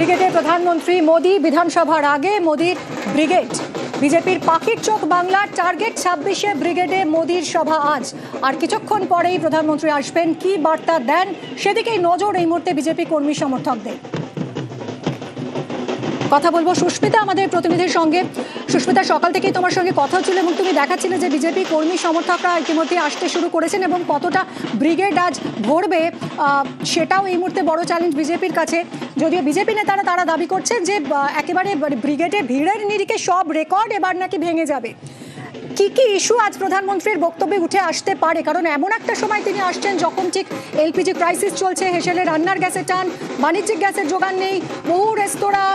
ব্রিগেডে প্রধানমন্ত্রী মোদী, বিধানসভার আগে মোদীর ব্রিগেড। বিজেপির পাখির চোখ বাংলার টার্গেট 26-এ ব্রিগেডে মোদীর সভা আজ। আর কিছুক্ষণ পরেই প্রধানমন্ত্রী আসবেন, কি বার্তা দেন সেদিকেই নজর এই মুহূর্তে বিজেপি কর্মী সমর্থকদের। কথা বলবো সুস্মিতা আমাদের প্রতিনিধির সঙ্গে। সুস্মিতা, সকাল থেকেই তোমার সঙ্গে কথা হচ্ছিল এবং তুমি দেখাচ্ছিলে যে বিজেপি কর্মী সমর্থকরা ইতিমধ্যে আসতে শুরু করেছেন এবং কতটা ব্রিগেড আজ ভরবে সেটাও এই মুহূর্তে বড় চ্যালেঞ্জ বিজেপির কাছে। যদিও বিজেপি নেতারা তারা দাবি করছেন যে একেবারে ব্রিগেডে ভিড়ের নিরিখে সব রেকর্ড এবার নাকি ভেঙে যাবে। কি কি ইস্যু আজ প্রধানমন্ত্রীর বক্তব্যে উঠে আসতে পারে? কারণ এমন একটা সময় তিনি আসছেন যখন ঠিক এলপিজি ক্রাইসিস চলছে, হেসেলে রান্নার গ্যাসের টান, বাণিজ্যিক গ্যাসের যোগান নেই, বহু রেস্তোরাঁ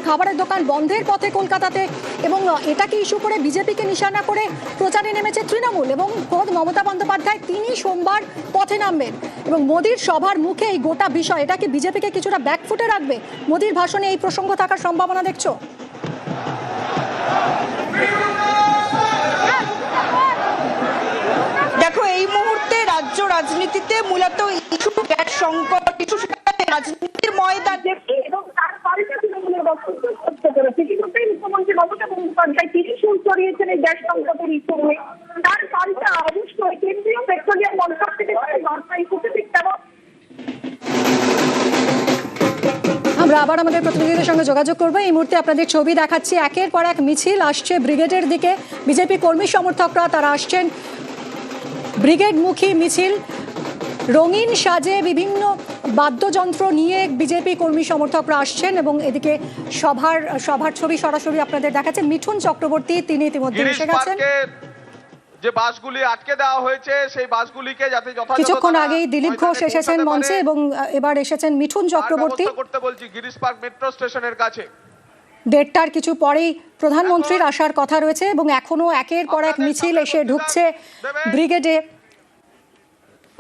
খাবারের দোকান বন্ধের পথে কলকাতাতে, এবং এটাকে ইস্যু করে বিজেপিকে নিশানা করে প্রচারে নেমেছে তৃণমূল এবং খোদ মমতা বন্দ্যোপাধ্যায় তিনি সোমবার পথে নামবেন। এবং মোদীর সভার মুখে এই গোটা বিষয় এটা কি বিজেপিকে কিছুটা ব্যাকফুটে রাখবে? মোদীর ভাষণে এই প্রসঙ্গ থাকার সম্ভাবনা দেখছো? দেখো, এই মুহূর্তে রাজ্য রাজনীতিতে মূলত ইস্যু গ্যাস সংকট, ইস্যু রাজনীতির ময়দান এবং তার পাল্টা তৃণমূলের বক্তব্য করতে পেরেছে। ইতিমধ্যেই মুখ্যমন্ত্রী মমতা বন্দ্যোপাধ্যায় তিনি সুর চড়িয়েছেন এই গ্যাস সংকটের ইস্যু নিয়ে। তার পাল্টা অবশ্যই কেন্দ্রীয় পেট্রোলিয়াম মন্ত্রক থেকে বার্তা ইস্যুতে ঠিক তেমন। আমরা আবার আমাদের প্রতিনিধিদের সঙ্গে যোগাযোগ করবো। এই মুহূর্তে আপনাদের ছবি দেখাচ্ছি, একের পর এক মিছিল আসছে ব্রিগেডের দিকে। বিজেপি কর্মী সমর্থকরা তারা আসছেন, ব্রিগেডমুখী মিছিল, রঙিন সাজে বিভিন্ন বাদ্যযন্ত্র নিয়ে বিজেপি কর্মী সমর্থকরা আসছেন এবং এদিকে সভার ছবি সরাসরি আপনাদের দেখাচ্ছে। মিঠুন চক্রবর্তী তিনি ইতিমধ্যে এসে গেছেন। যে বাসগুলি আটকে দেওয়া হয়েছে সেই বাসগুলিকে যাতে যথাযথ কিছুক্ষণ আগেই দিলীপ ঘোষ এসেছেন মঞ্চে এবং এবার এসেছেন মিঠুন চক্রবর্তী। করতে বলছি গিরিশ পার্ক মেট্রো স্টেশনের কাছে। 1:30টার কিছু পরেই প্রধানমন্ত্রীর আসার কথা রয়েছে এবং এখনো একের পর এক মিছিল এসে ঢুকছে ব্রিগেডে।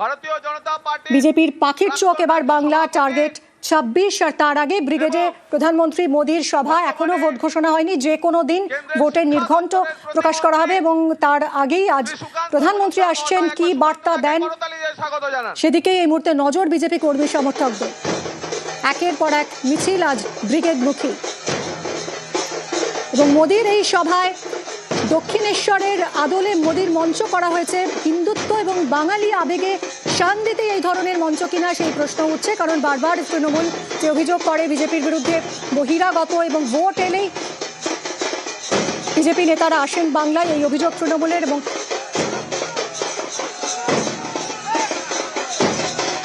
ভারতীয় জনতা পার্টি বিজেপির পাখির চোখ এবার বাংলা টার্গেট 26। আর তার আগে ব্রিগেডে প্রধানমন্ত্রী মোদীর সভা, এখনো ভোট ঘোষণা হয়নি, যে কোনো দিন ভোটের নির্ঘণ্ট প্রকাশ করা হবে এবং তার আগেই আজ প্রধানমন্ত্রী আসছেন, কি বার্তা দেন সেদিকেই এই মুহূর্তে নজর বিজেপি কর্মী সমর্থকদের। একের পর এক মিছিল আজ ব্রিগেডমুখী এবং মোদীর এই সভায় দক্ষিণেশ্বরের আদলে মোদীর মঞ্চ করা হয়েছে। হিন্দুত্ব এবং বাঙালি আবেগে শান দিতে এই ধরনের মঞ্চ কিনা সেই প্রশ্ন উঠছে, কারণ বারবার তৃণমূল যে অভিযোগ করে বিজেপির বিরুদ্ধে বহিরাগত এবং ভোট এলেই বিজেপি নেতারা আসেন বাংলায়, এই অভিযোগ তৃণমূলের। এবং